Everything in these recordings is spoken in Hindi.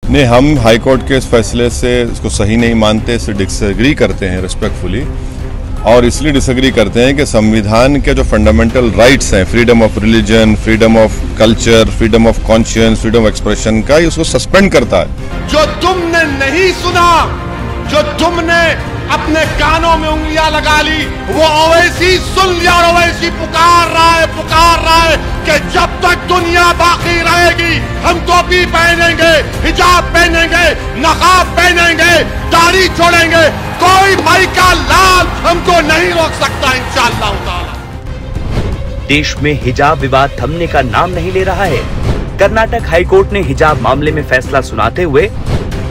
नहीं, हम हाई कोर्ट के इस फैसले से इसको सही नहीं मानते, इससे डिसएग्री करते हैं रिस्पेक्टफुली। और इसलिए डिसएग्री करते हैं कि संविधान के जो फंडामेंटल राइट्स हैं, freedom of religion, freedom of culture, freedom of conscience, freedom of expression का, ये उसको सस्पेंड करता है। जो तुमने नहीं सुना, जो तुमने अपने कानों में उंगलियां लगा ली, वो ओवैसी सुन लिया और ओवैसी पुकार रहा है कि जब तक दुनिया बाकी रहेगी हम टोपी पहनेंगे, हिजाब पहनेंगे, नकाब पहनेंगे, दाढ़ी छोड़ेंगे, कोई भाई का लाल हमको नहीं रोक सकता इंशाअल्लाह ताला। देश में हिजाब विवाद थमने का नाम नहीं ले रहा है। कर्नाटक हाईकोर्ट ने हिजाब मामले में फैसला सुनाते हुए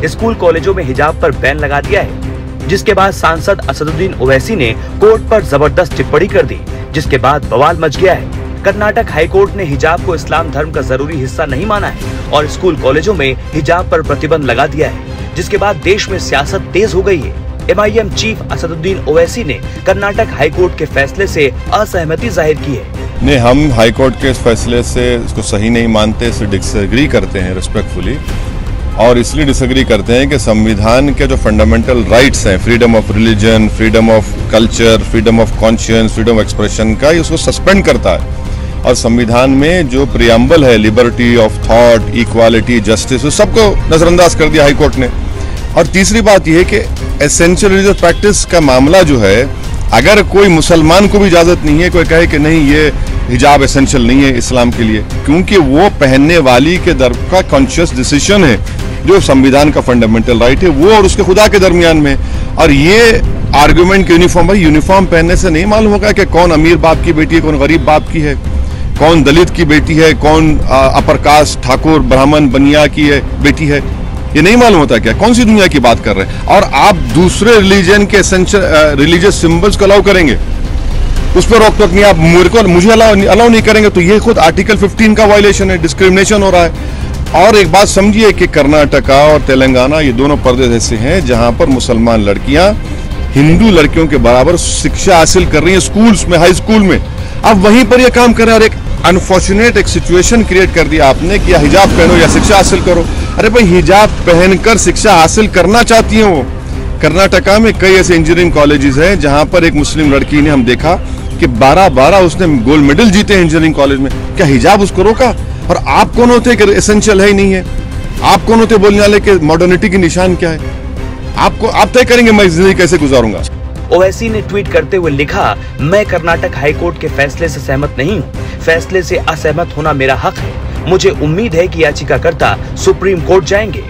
स्कूल कॉलेजों में हिजाब पर बैन लगा दिया है, जिसके बाद सांसद असदुद्दीन ओवैसी ने कोर्ट पर जबरदस्त टिप्पणी कर दी, जिसके बाद बवाल मच गया है। कर्नाटक हाईकोर्ट ने हिजाब को इस्लाम धर्म का जरूरी हिस्सा नहीं माना है और स्कूल कॉलेजों में हिजाब पर प्रतिबंध लगा दिया है, जिसके बाद देश में सियासत तेज हो गई है। MIM चीफ असदुद्दीन ओवैसी ने कर्नाटक हाईकोर्ट के फैसले से असहमति जाहिर की है। नहीं, हम हाई कोर्ट के इस फैसले से इसको सही नहीं मानते, इससे डिसएग्री करते हैं रिस्पेक्टफुली। और इसलिए डिसएग्री करते हैं कि संविधान के जो फंडामेंटल राइट्स हैं, freedom of religion, freedom of culture, freedom of conscience, freedom of expression का, ये उसको सस्पेंड करता है। और संविधान में जो प्रियम्बल है, liberty of thought, equality, justice, उस सबको नजरअंदाज कर दिया हाई कोर्ट ने। और तीसरी बात यह है कि एसेंशियल रिलीजियस प्रैक्टिस का मामला जो है, अगर कोई मुसलमान को भी इजाजत नहीं है कोई कहे कि नहीं ये हिजाब एसेंशियल नहीं है इस्लाम के लिए, क्योंकि वो पहनने वाली के दर का कॉन्शियस डिसीजन है, जो संविधान का फंडामेंटल राइट है वो और उसके खुदा के दरमियान में। और ये आर्गुमेंट यूनिफॉर्म पहनने से नहीं मालूम होगा कि कौन अमीर बाप की बेटी है, कौन गरीब बाप की है, कौन दलित की बेटी है, कौन अपर कास्ट ठाकुर ब्राह्मण बनिया की है बेटी है। ये नहीं मालूम होता क्या? कौन सी दुनिया की बात कर रहे हैं? और आप दूसरे रिलीजन के रिलीजियस सिंबल्स को अलाउ करेंगे, उस पर रोक टोक नहीं, आप मुझे अलाउ नहीं करेंगे, तो ये खुद आर्टिकल 15 का वायलेशन है, डिस्क्रिमिनेशन हो रहा है। और एक बात समझिए कि कर्नाटका और तेलंगाना ये दोनों प्रदेश ऐसे हैं जहां पर मुसलमान लड़कियां हिंदू लड़कियों के बराबर शिक्षा हासिल कर रही हैं स्कूल्स में, हाई स्कूल में। अब वहीं पर ये काम कर रहे हैं और एक अनफॉर्चुनेट एक सिचुएशन क्रिएट कर दिया आपने कि या हिजाब पहनो या शिक्षा हासिल करो। अरे भाई, हिजाब पहनकर शिक्षा हासिल करना चाहती हैं वो। कर्नाटका में कई ऐसे इंजीनियरिंग कॉलेजेस हैं जहां पर एक मुस्लिम लड़की ने, हम देखा कि 12 उसने गोल्ड मेडल जीते हैं इंजीनियरिंग कॉलेज में। क्या हिजाब उसको रोका? और आप कौन होते कि एसेंशियल है ही नहीं है? आप कौन होते बोलने वाले कि मॉडर्निटी की निशान क्या है? आप तय करेंगे मैं जिंदगी कैसे गुजारूंगा। ओवैसी ने ट्वीट करते हुए लिखा, मैं कर्नाटक हाईकोर्ट के फैसले से सहमत नहीं हूँ। फैसले से असहमत होना मेरा हक है। मुझे उम्मीद है कि याचिकाकर्ता सुप्रीम कोर्ट जाएंगे।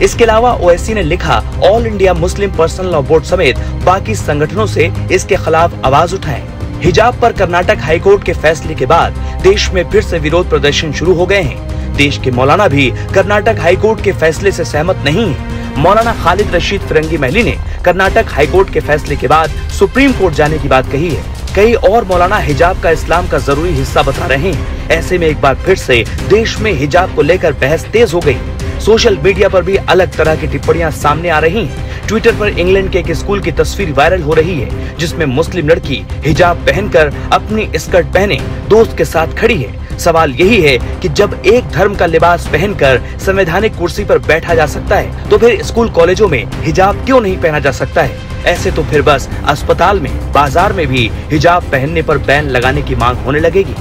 इसके अलावा ओवैसी ने लिखा, all India Muslim personal law board समेत बाकी संगठनों से इसके खिलाफ आवाज उठाएं। हिजाब पर कर्नाटक हाईकोर्ट के फैसले के बाद देश में फिर से विरोध प्रदर्शन शुरू हो गए हैं। देश के मौलाना भी कर्नाटक हाईकोर्ट के फैसले से सहमत नहीं है। मौलाना खालिद रशीद फिरंगी महली ने कर्नाटक हाईकोर्ट के फैसले के बाद सुप्रीम कोर्ट जाने की बात कही है। कई और मौलाना हिजाब का इस्लाम का जरूरी हिस्सा बता रहे हैं। ऐसे में एक बार फिर से देश में हिजाब को लेकर बहस तेज हो गई। सोशल मीडिया पर भी अलग तरह की टिप्पणियां सामने आ रही हैं। ट्विटर पर इंग्लैंड के एक स्कूल की तस्वीर वायरल हो रही है, जिसमें मुस्लिम लड़की हिजाब पहनकर अपनी स्कर्ट पहने दोस्त के साथ खड़ी है। सवाल यही है कि जब एक धर्म का लिबास पहनकर संवैधानिक कुर्सी पर बैठा जा सकता है, तो फिर स्कूल कॉलेजों में हिजाब क्यों नहीं पहना जा सकता है? ऐसे तो फिर बस अस्पताल में, बाजार में भी हिजाब पहनने पर बैन लगाने की मांग होने लगेगी।